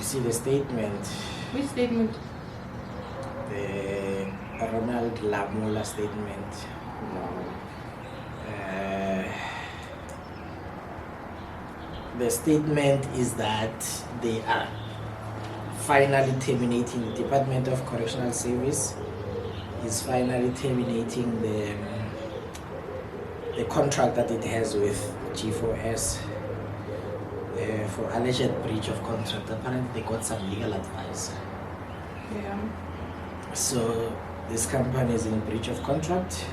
see the statement. Which statement? The Ronald Lamola statement. The statement is that they are finally terminating the Department of Correctional Service is finally terminating the contract that it has with G4S for alleged breach of contract. Apparently they got some legal advice. Yeah. So this company is in breach of contract.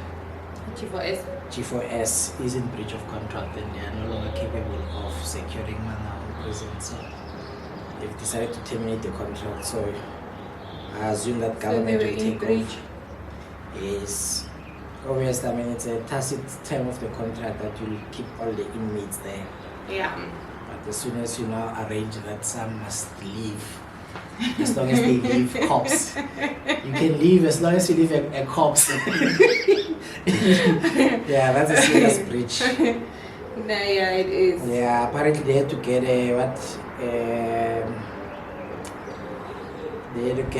G4S is in breach of contract and they are no longer capable of securing Mana in prison. So they've decided to terminate the contract. So I assume that government will take over. Yes. Obviously, I mean, it's a tacit term of the contract that you'll keep all the inmates there. Yeah. But as soon as you now arrange that some must leave, as long as they leave corpse, you can leave as long as you leave a corpse. Yeah, that's a serious breach. No, yeah, it is. Yeah, apparently they had to get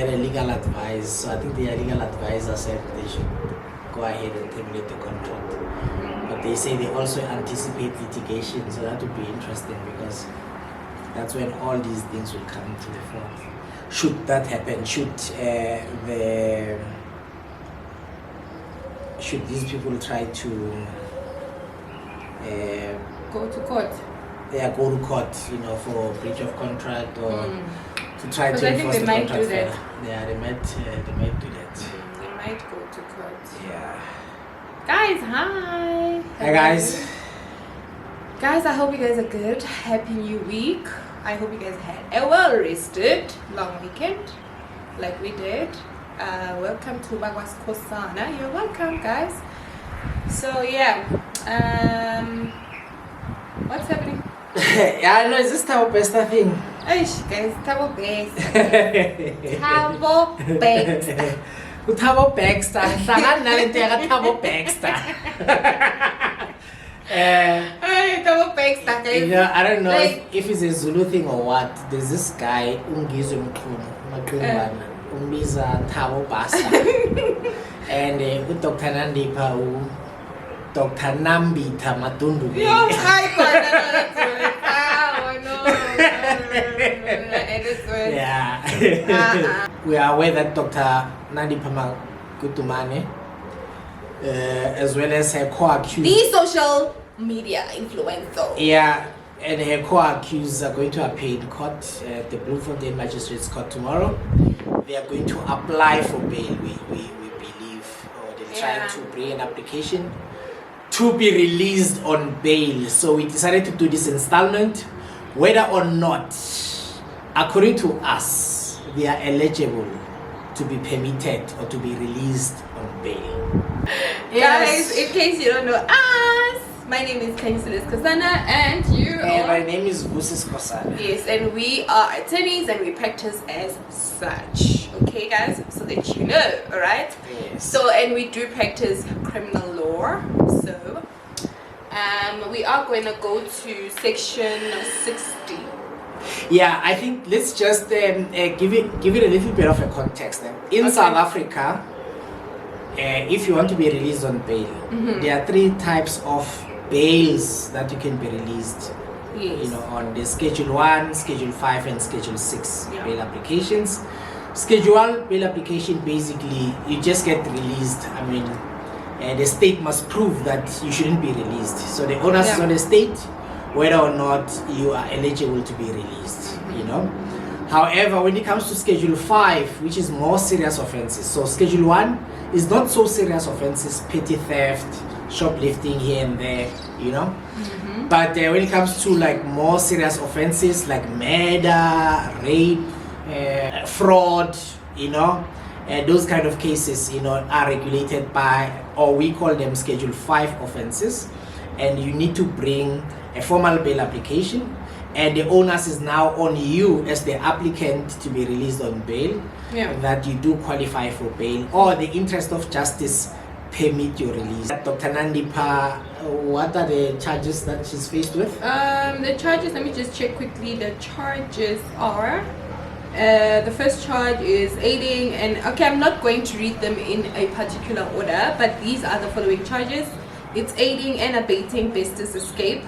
a legal advice. So I think their legal advisor said they should go ahead and terminate the contract. But they say they also anticipate litigation, so that would be interesting because that's when all these things will come to the front. Should that happen, should these people try to go to court? Yeah, go to court, for breach of contract or to try to enforce the contract. Do that. Yeah, they might do that. They might go to court. Yeah. Guys, hi. Hi guys. Guys, I hope you guys are good. Happy New Week. I hope you guys had a well-rested long weekend, like we did. Welcome to Vusi Skosana. You're welcome, guys. So yeah, what's happening? Yeah, I know. Is this Thabo Besta thing? Eish, guys, Thabo Besta. Thabo Besta. Thabo Besta. Thabo Besta. Thabo Besta. I don't know if it's a Zulu thing or what. There's this guy, Magudumana, Thabo Basta, and Dr. Nandipha, Dr. Nambitha Matundu. Yeah. We are aware that Dr. Nandipha Magudumana, as well as her co-accused, the social media influencer. Yeah, and her co-accused are going to appear in court at the Bloemfontein Magistrates Court tomorrow. They are going to apply for bail, we believe, or they're trying to bring an application to be released on bail. So we decided to do this installment, whether or not, according to us, they are eligible to be permitted or to be released on bail. Guys, in case you don't know us, my name is Khanyisile and Vusi and you are... My name is Vusi Skosana. Yes, and we are attorneys and we practice as such. Okay, guys, so that you know, alright? Yes. So, and we do practice criminal law. So, we are going to go to section 60. Yeah, I think let's just give it a little bit of a context. In South Africa, if you want to be released on bail, there are 3 types of bails that you can be released. Yes. On the Schedule 1, Schedule 5, and Schedule 6 bail applications. Schedule 1 bail application, basically, you just get released. I mean, the state must prove that you shouldn't be released. So the onus is on the state whether or not you are eligible to be released, However, when it comes to Schedule 5, which is more serious offenses, so Schedule 1 is not so serious offenses, petty theft, shoplifting here and there, But when it comes to like more serious offenses like murder, rape, fraud, those kind of cases, are regulated by, or we call them Schedule 5 offenses, and you need to bring a formal bail application, and the onus is now on you as the applicant to be released on bail, that you do qualify for bail, or the interest of justice permit your release. Dr. Nandipha, what are the charges that she's faced with? The charges, let me just check quickly. The charges are The first charge is aiding, and okay, I'm not going to read them in a particular order, but these are the following charges. It's aiding and abetting Bestis' escape,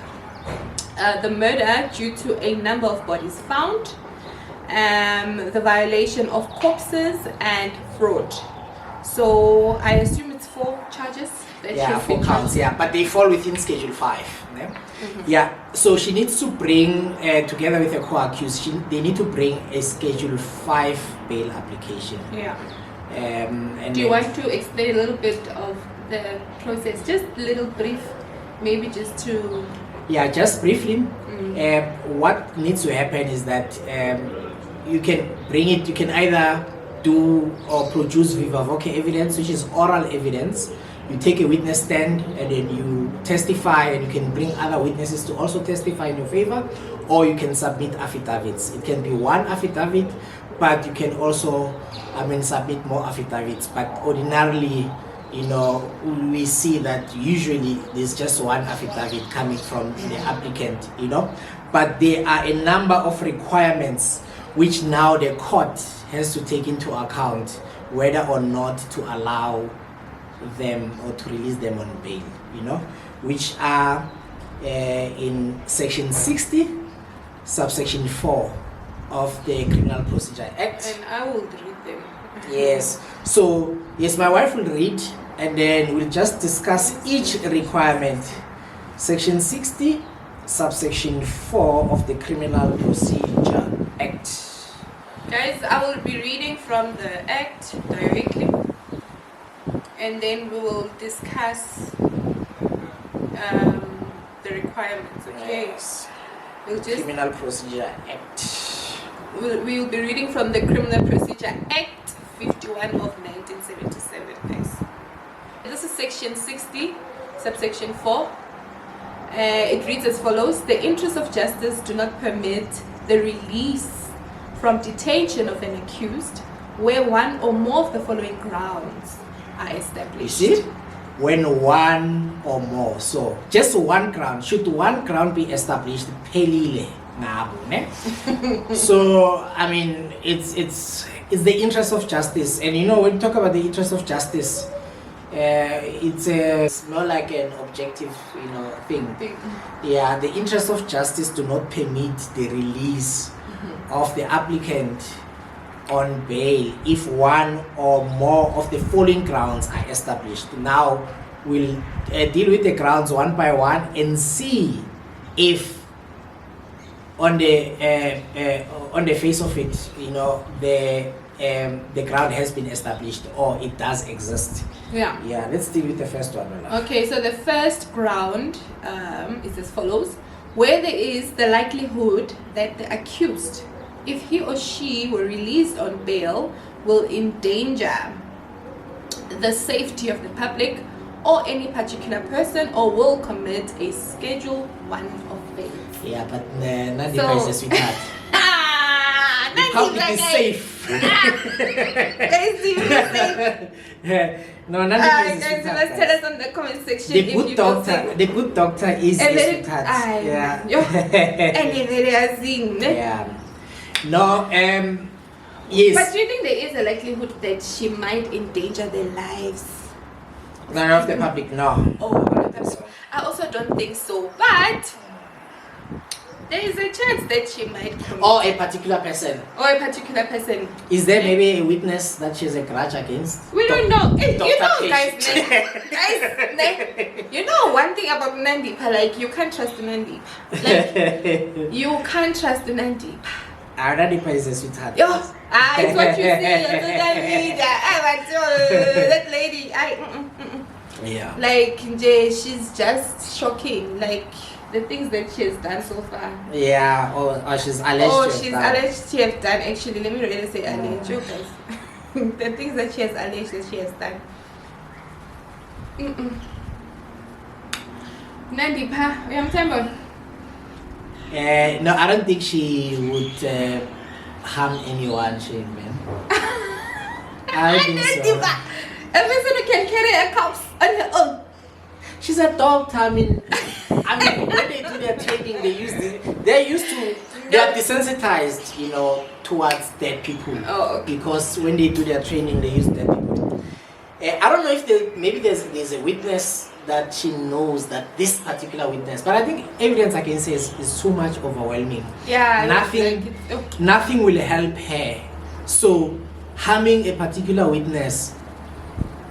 the murder due to a number of bodies found, the violation of corpses, and fraud. So I assume it's 4 charges. Yeah, 4 counts. Yeah, but they fall within Schedule 5. Yeah. Yeah, so she needs to bring, together with the co-accused, they need to bring a Schedule 5 bail application. Yeah. And do you want to explain a little bit of the process? Just a little brief, maybe just to... Yeah, just briefly. What needs to happen is that you can bring it, you can either do or produce viva voce evidence, which is oral evidence. You take a witness stand and then you testify, and you can bring other witnesses to also testify in your favor, or you can submit affidavits. It can be one affidavit, but you can also, submit more affidavits. But ordinarily, we see that usually there's just one affidavit coming from the applicant, But there are a number of requirements which now the court has to take into account whether or not to allow them or to release them on bail, which are in Section 60, subsection 4 of the Criminal Procedure Act. And I will read them. Yes. So, yes, my wife will read, and then we'll just discuss each requirement. Section 60, subsection 4 of the Criminal Procedure Act. Guys, I will be reading from the Act directly, and then we will discuss the requirements, okay? Yes. We'll just, Criminal Procedure Act. we'll be reading from the Criminal Procedure Act 51 of 1977, guys. This is Section 60, subsection 4. It reads as follows: the interests of justice do not permit the release from detention of an accused where one or more of the following grounds are established. You see? When one or more. So, just one ground. Should one ground be established? Pelile. So, it's the interest of justice. And when you talk about the interest of justice, it's not like an objective, thing. Yeah, the interest of justice do not permit the release of the applicant on bail if one or more of the following grounds are established. Now, we'll deal with the grounds one by one and see if on the face of it, the ground has been established or it does exist. Yeah. Yeah, let's deal with the first one. Okay, so the first ground is as follows: where there is the likelihood that the accused, if he or she were released on bail, will endanger the safety of the public or any particular person, or will commit a Schedule 1 offense. Yeah, but Nandipha is a sweetheart. The public is safe. Guys, do you safe? No, Nandipha is a guys, you sweetheart. must tell us in the comment section The if good you doctor, the good doctor is a sweetheart. Yeah. Yeah. No, yes. But do you think there is a likelihood that she might endanger their lives? None of the public, no. Oh, I also don't think so. But there is a chance that she might commit. Or a particular person. Or a particular person. Is there maybe a witness that she has a grudge against? We don't know. You know, Case. guys, you know one thing about Nandipha, like you can't trust Nandipha. Like you can't trust Nandipha. Nandipha is a sweetheart. It's what you see on social media. That lady, Yeah. like she's just shocking. Like the things that she has done so far. Yeah, or she's alleged to have done. Alleged to have done. Actually, let me really say alleged, guys. The things that she has alleged that she has done. Nandipha, we have time. No, I don't think she would harm anyone, Shane, man. I don't think so. A person who can carry a corpse on her own. She's a doctor. I mean, when they do their training, they are desensitized, towards dead people. Oh, okay. Because when they do their training, they use dead people. I don't know if maybe there's a witness that she knows that this particular witness, but I think evidence against her is too much overwhelming. Yeah. Nothing will help her. So harming a particular witness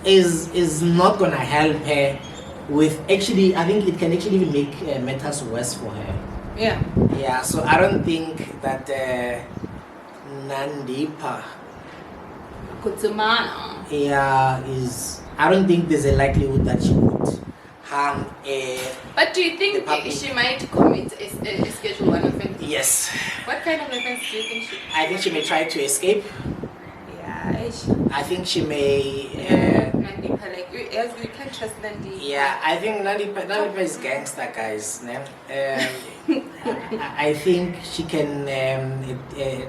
is not gonna help her. With actually, I think it can actually even make matters worse for her. Yeah. Yeah. So I don't think that Nandipha. Magudumana. Yeah, I don't think there's a likelihood that she would harm But do you think she might commit a Schedule 1 offense? Yes. What kind of offense do you think she? I think she may try to escape. Yeah. I think she may. Nandipha, like you can't trust Nandipha. Yeah, I think Nandipha is gangster, guys. I think she can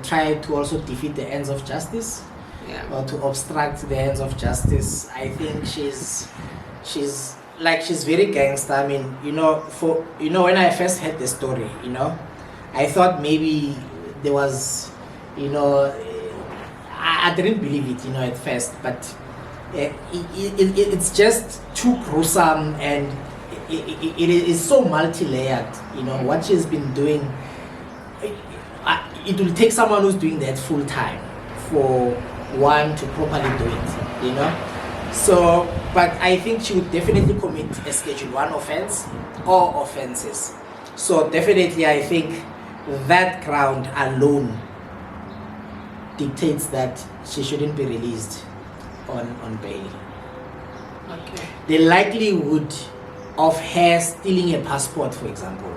try to also defeat the ends of justice. Yeah. Or to obstruct the ends of justice. I think she's very gangster. I mean, when I first heard the story, I thought maybe there was, I didn't believe it, at first, but it's just too gruesome, and it is so multi-layered. What she's been doing. It will take someone who's doing that full time for one to properly do it, So, but I think she would definitely commit a Schedule 1 offense or offenses. So definitely I think that ground alone dictates that she shouldn't be released on bail. Okay. The likelihood of her stealing a passport, for example,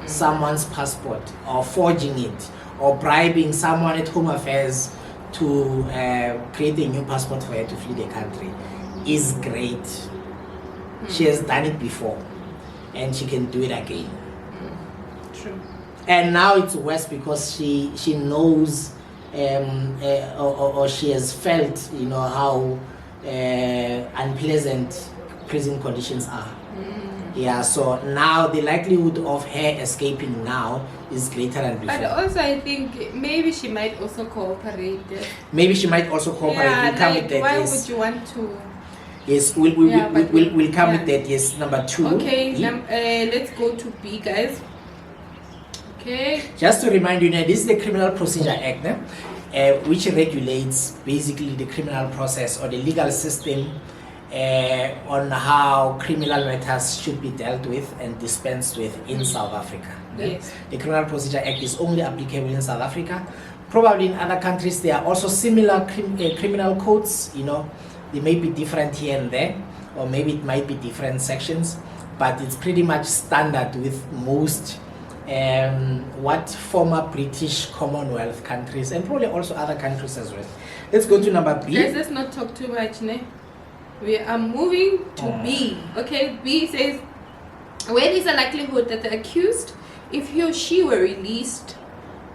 someone's passport, or forging it, or bribing someone at Home Affairs to create a new passport for her to flee the country is great. She has done it before, and she can do it again. True. And now it's worse because she knows or she has felt how unpleasant prison conditions are. Yeah, so now the likelihood of her escaping now is greater than before. But also I think maybe she might also cooperate. Yeah, Yeah, like why would you want to? Yes, we'll come with that. Yes, number 2. Okay, let's go to B, guys. Okay. Just to remind you, this is the Criminal Procedure Act, which regulates basically the criminal process or the legal system on how criminal matters should be dealt with and dispensed with in South Africa. Yes. The Criminal Procedure Act is only applicable in South Africa. Probably in other countries there are also similar criminal codes. They may be different here and there, or maybe it might be different sections, but it's pretty much standard with most former British Commonwealth countries, and probably also other countries as well. Let's go to number B. Let's not talk too much, ne? We are moving to B. Okay, B says, when is the likelihood that the accused, if he or she were released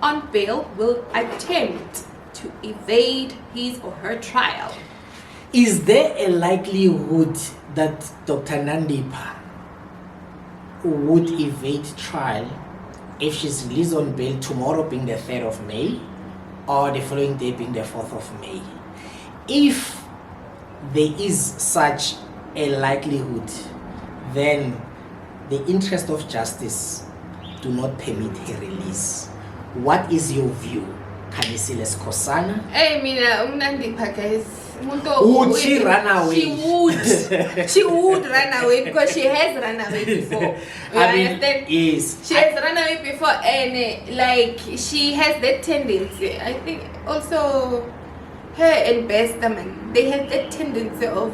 on bail, will attempt to evade his or her trial? Is there a likelihood that Dr. Nandipha would evade trial if she's released on bail tomorrow being the 3rd of May or the following day being the 4th of May? If there is such a likelihood, then the interest of justice do not permit her release. What is your view, Khanyisile and Skosana? Hey, mina Nandipha, guys. Would she run away? She would run away because she has run away before. Yes. She has run away before, and she has that tendency. I think also her and Bestaman, they had that tendency of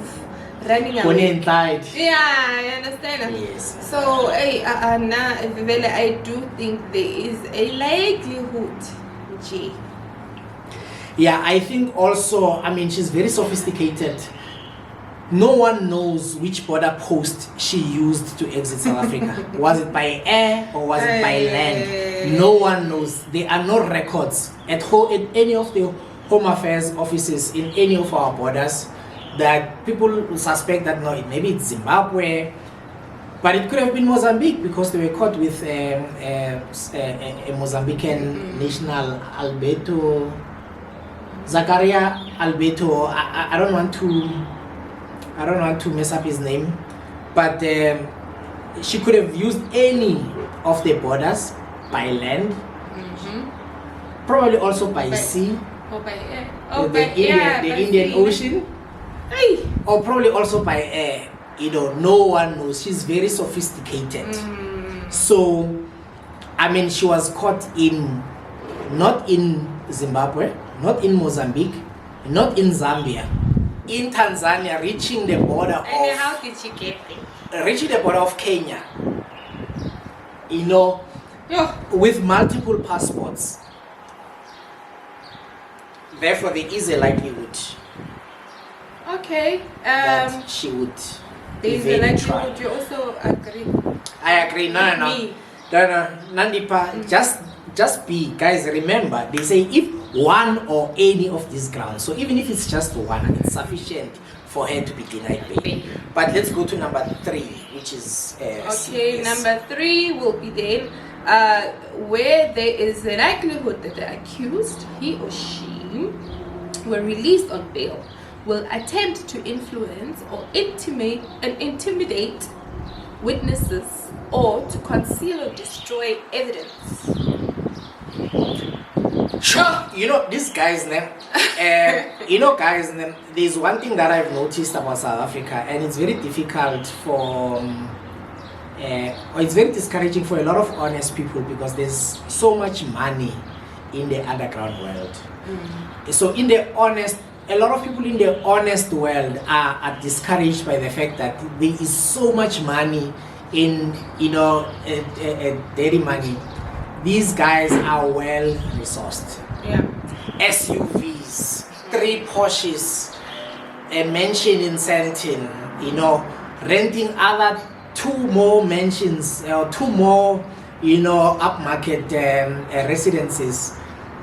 running away. Bonnie and Clyde. Yeah, I understand. Yes. So, I do think there is a likelihood. G. Yeah, I think also, she's very sophisticated. No one knows which border post she used to exit South Africa. Was it by air or was it by land? No one knows. There are no records at any of the Home Affairs offices in any of our borders that people suspect that maybe it's Zimbabwe, But it could have been Mozambique because they were caught with a Mozambican national, Alberto Zacaria Alberto. I don't want to mess up his name, but she could have used any of the borders by land, probably also by sea, or by air, the Indian Ocean, or probably also by air. No one knows. She's very sophisticated. So, I mean, she was caught not in Zimbabwe, not in Mozambique, not in Zambia, in Tanzania, reaching the border how did she get there? Reaching the border of Kenya. With multiple passports. Therefore, there is a likelihood that she would. There is a likelihood. You also agree? I agree. No. Nandipha, just be, guys. Remember, they say if one or any of these grounds. So even if it's just one, it's sufficient for her to be denied bail. But let's go to number 3, which is Number 3 will be then where there is a likelihood that the accused, he or she, when released on bail, will attempt to influence or intimidate witnesses or to conceal or destroy evidence. Sure, this guy's name. Guys, there's one thing that I've noticed about South Africa, and it's very difficult or it's very discouraging for a lot of honest people because there's so much money in the underground world. So a lot of people in the honest world are discouraged by the fact that there is so much money in dirty money. These guys are well resourced. SUVs, 3 Porsches, a mansion in Sandton, renting other 2 more mansions or 2 more, upmarket residences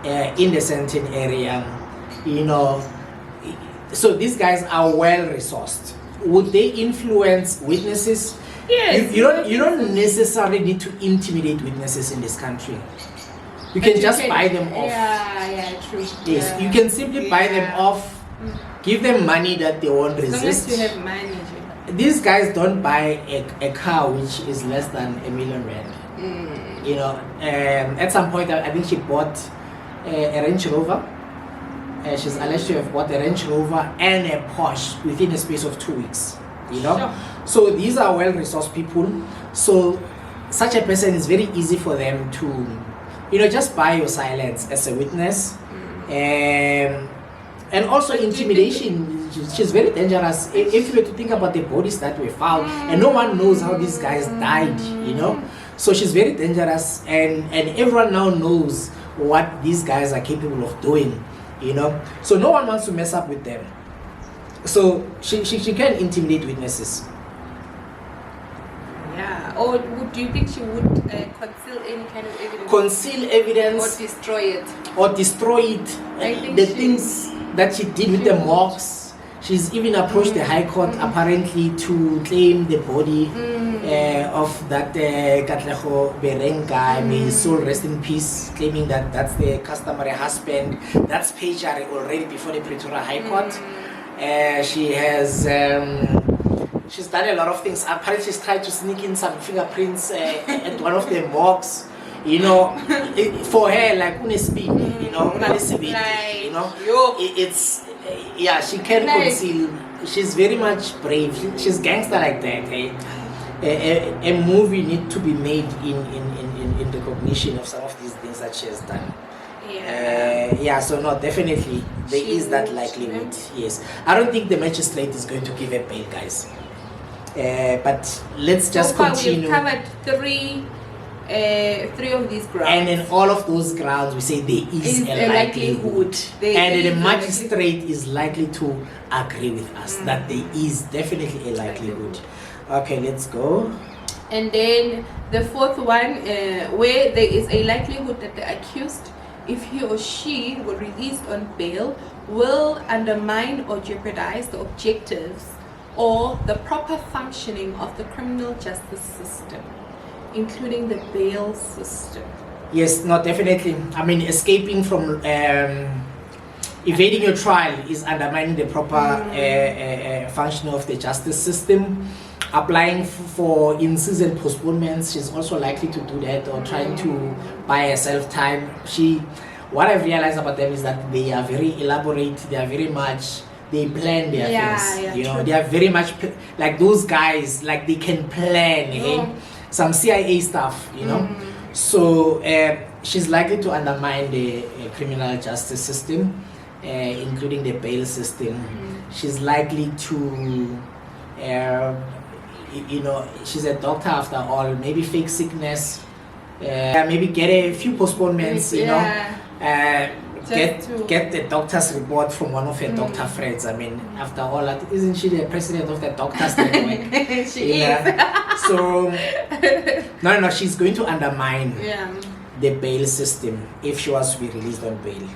in the Sandton area, So these guys are well resourced. Would they influence witnesses? Yes. You don't necessarily need to intimidate witnesses in this country. You can just buy them off. Yeah, true. Yes, you can simply buy them off, give them money that they won't resist. As long as you have money. These guys don't buy a car which is less than R1 million. At some point, I think she bought a Range Rover. She's alleged to have bought a Range Rover and a Porsche within a space of 2 weeks. Sure. So these are well-resourced people. So such a person is very easy for them to, just buy your silence as a witness. And also intimidation. She's very dangerous. If you were to think about the bodies that were found, and no one knows how these guys died, So she's very dangerous, and everyone now knows what these guys are capable of doing. So no one wants to mess up with them. So she can intimidate witnesses. Yeah. Or do you think she would conceal any kind of evidence? Conceal evidence. Or destroy it. The things that she did with the morgues. She's even approached the High Court apparently to claim the body of that Katlego Bereng guy. May his soul rest in peace. Claiming that that's the customary husband. That's Pejari already before the Pretoria High Court. She has she's done a lot of things. Apparently she's tried to sneak in some fingerprints at one of the morgues. For her, like speed, she can conceal. She's very much brave. She's gangster like that. A movie need to be made in recognition of some of these things that she has done. So no, definitely there is that likelihood. Yes, I don't think the magistrate is going to give a bail, guys. But let's just continue. We've covered three of these grounds, and in all of those grounds we say there is a likelihood, and the magistrate is likely to agree with us that there is definitely a likelihood. Okay, let's go. And then the 4th one, where there is a likelihood that the accused, if he or she were released on bail, will undermine or jeopardize the objectives or the proper functioning of the criminal justice system, including the bail system. Yes, no, definitely. I mean, escaping from evading your trial is undermining the proper functioning of the justice system. Applying for in-season postponements, she's also likely to do that, or trying to buy herself time. What I've realized about them is that they are very elaborate. They are very much, they plan their things. Yeah, you know, true. they are very much like those guys. Like they can plan, some CIA stuff. You know, so she's likely to undermine the criminal justice system, including the bail system. She's likely to. You know, she's a doctor after all. Maybe fake sickness. Maybe get a few postponements. You know, get the doctor's report from one of her doctor friends. I mean, after all, isn't she the president of the doctors network? She is. So no, she's going to undermine the bail system if she was to be released on bail.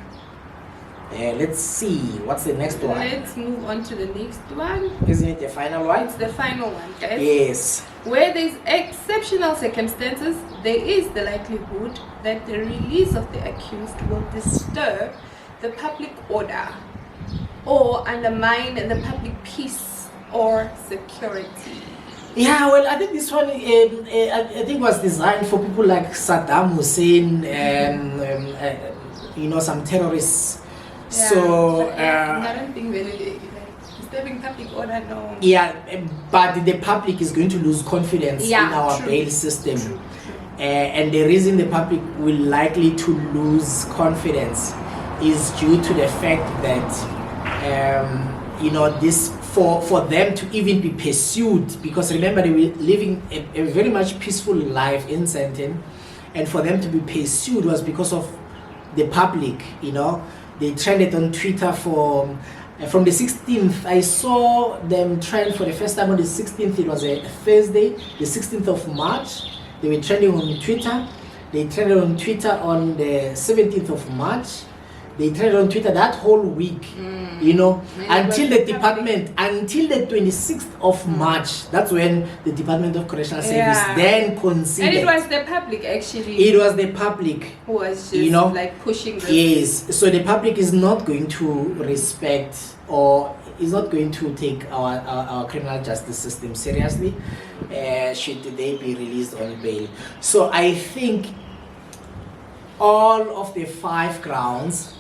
Let's see, what's the next one? Let's move on to the next one. Isn't it the final one? It's the final one, guys. Yes. Where there's exceptional circumstances, there is the likelihood that the release of the accused will disturb the public order or undermine the public peace or security. Yeah, well, I think this one, I think was designed for people like Saddam Hussein, you know, some terrorists. Yeah, So I don't think really disturbing public order, no. Yeah, but the public is going to lose confidence in our bail system. True. And the reason the public will likely to lose confidence is due to the fact that you know, this for them to even be pursued, because remember they were living a very much peaceful life in Sandton, and for them to be pursued was because of the public. You know, they trended on Twitter from the 16th. I saw them trend for the first time on the 16th. It was a Thursday, the 16th of March. They were trending on Twitter. They trended on Twitter on the 17th of March. They trended on Twitter that whole week, you know, until the 26th of March. That's when the Department of Correctional Service then considered. And it was the public actually. It was the public who was just, you know, like pushing this. Yes, so the public is not going to respect or is not going to take our criminal justice system seriously should they be released on bail. So I think all of the 5 grounds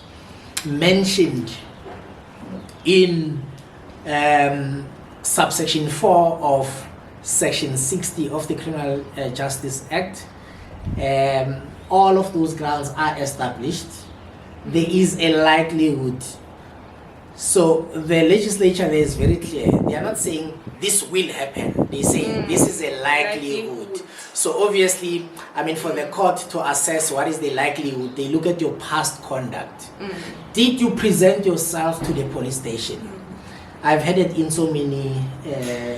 mentioned in subsection 4 of section 60 of the Criminal Justice Act, all of those grounds are established. There is a likelihood. So the legislature there is very clear. They are not saying this will happen. They say this is a likelihood. So obviously, I mean, for the court to assess what is the likelihood, they look at your past conduct. Did you present yourself to the police station? I've had it in so many,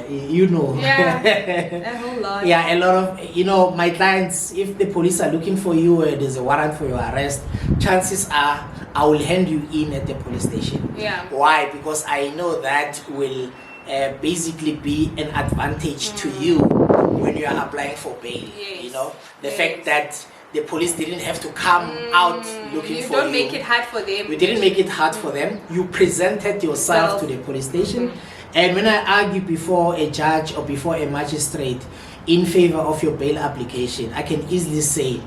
you know. Yeah, a whole lot. Yeah, a lot of, you know, my clients, if the police are looking for you, there's a warrant for your arrest, chances are I will hand you in at the police station. Yeah. Why? Because I know that will basically be an advantage to you when you are applying for bail. Yes. You know, the fact that the police didn't have to come out looking for you. You don't make it hard for them. We didn't make it hard for them. You presented yourself to the police station. And when I argue before a judge or before a magistrate in favor of your bail application, I can easily say,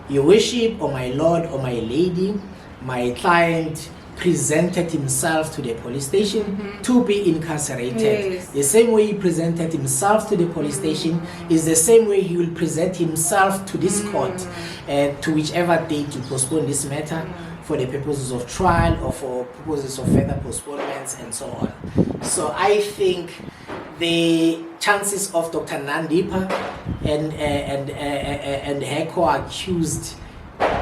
Your Worship, or my Lord, or my Lady, my client presented himself to the police station to be incarcerated. Yes. The same way he presented himself to the police station is the same way he will present himself to this court, to whichever date you postpone this matter for the purposes of trial or for purposes of further postponements and so on. So I think the chances of Dr. Nandipha and her co-accused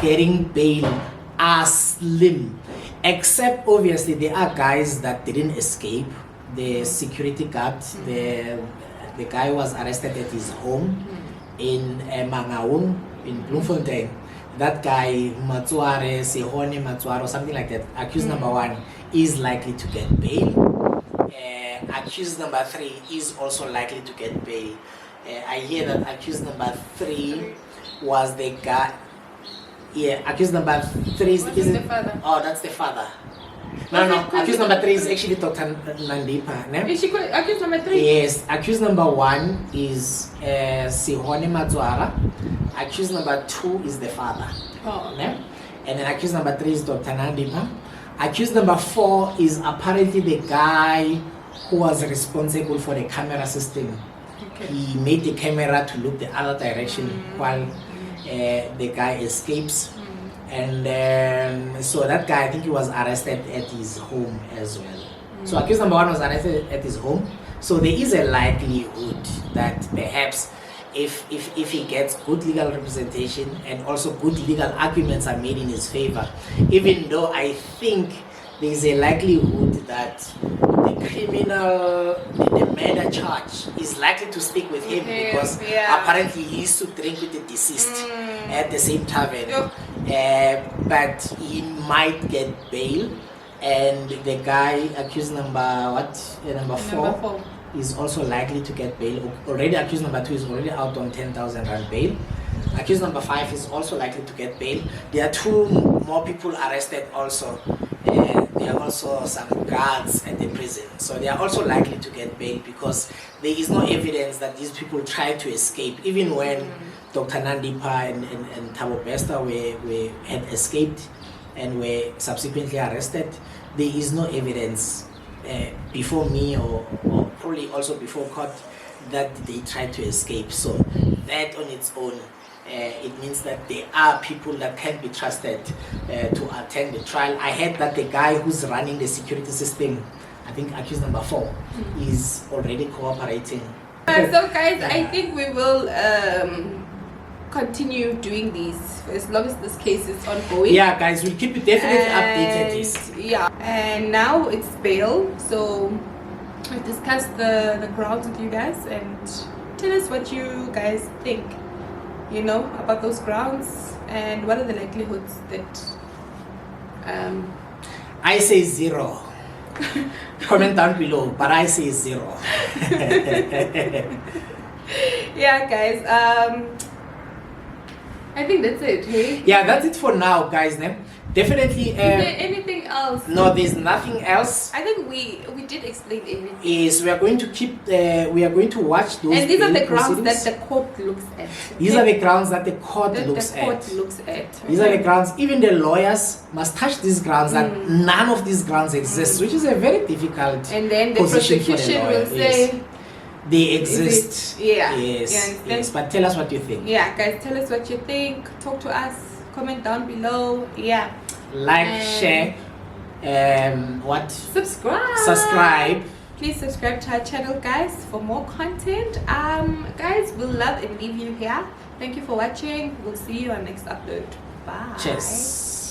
getting bail are slim, except obviously there are guys that didn't escape. The security guard, the guy was arrested at his home in Mangaung in Bloemfontein. That guy, Matsuare, Sehone Matsuare or something like that, accused number 1, is likely to get bail. accused number 3 is also likely to get bail. I hear that accused number 3 was the guy. Yeah, accused number 3 is the father? Oh, that's the father. No, accused number 3 is actually Dr. Nandipha. Ne? Is she accused number 3? Yes, accused number 1 is Sihone Matswara. Accused number 2 is the father. Oh. Ne? And then accused number 3 is Dr. Nandipha. Accused number 4 is apparently the guy who was responsible for the camera system. Okay. He made the camera to look the other direction while the guy escapes. And so that guy, I think he was arrested at his home as well. So accused number 1 was arrested at his home. So there is a likelihood that perhaps if he gets good legal representation and also good legal arguments are made in his favor, even though I think there is a likelihood that the murder charge is likely to stick with him because apparently he used to drink with the deceased at the same tavern. But he might get bail, and the guy accused number 4 is also likely to get bail. Already accused number 2 is already out on 10,000 rand bail. Accused number 5 is also likely to get bail. There are 2 more people arrested also. There are also some guards at the prison, so they are also likely to get bail because there is no evidence that these people tried to escape. Even when Dr. Nandipha and Thabo had escaped and were subsequently arrested, there is no evidence before me or probably also before court that they tried to escape. So that on its own, it means that there are people that can be trusted to attend the trial. I heard that the guy who's running the security system, I think accused number 4, is already cooperating. So guys, I think we will continue doing these as long as this case is ongoing. Yeah guys, we'll keep you definitely updated this. Yeah, and now it's bail, so I've discussed the grounds with you guys, and tell us what you guys think, you know, about those grounds and what are the likelihoods that I say 0. Comment down below, but I say 0. Yeah guys, I think that's it, hey? Yeah, that's it for now guys. Definitely is there anything else? No, there's nothing else. I think we did explain everything. Is we are going to keep we are going to watch those, and these are the grounds that the court looks at. These are the grounds that the court looks at. These are the grounds. Even the lawyers must touch these grounds that none of these grounds exist, which is a very difficult and then the position prosecution for the lawyer. will say they exist. Yes. But tell us what you think. Yeah guys, tell us what you think. Talk to us, comment down below. Yeah, like, share, subscribe. Please subscribe to our channel guys for more content. Guys, we'll love and leave you here. Thank you for watching. We'll see you on next upload. Bye. Cheers.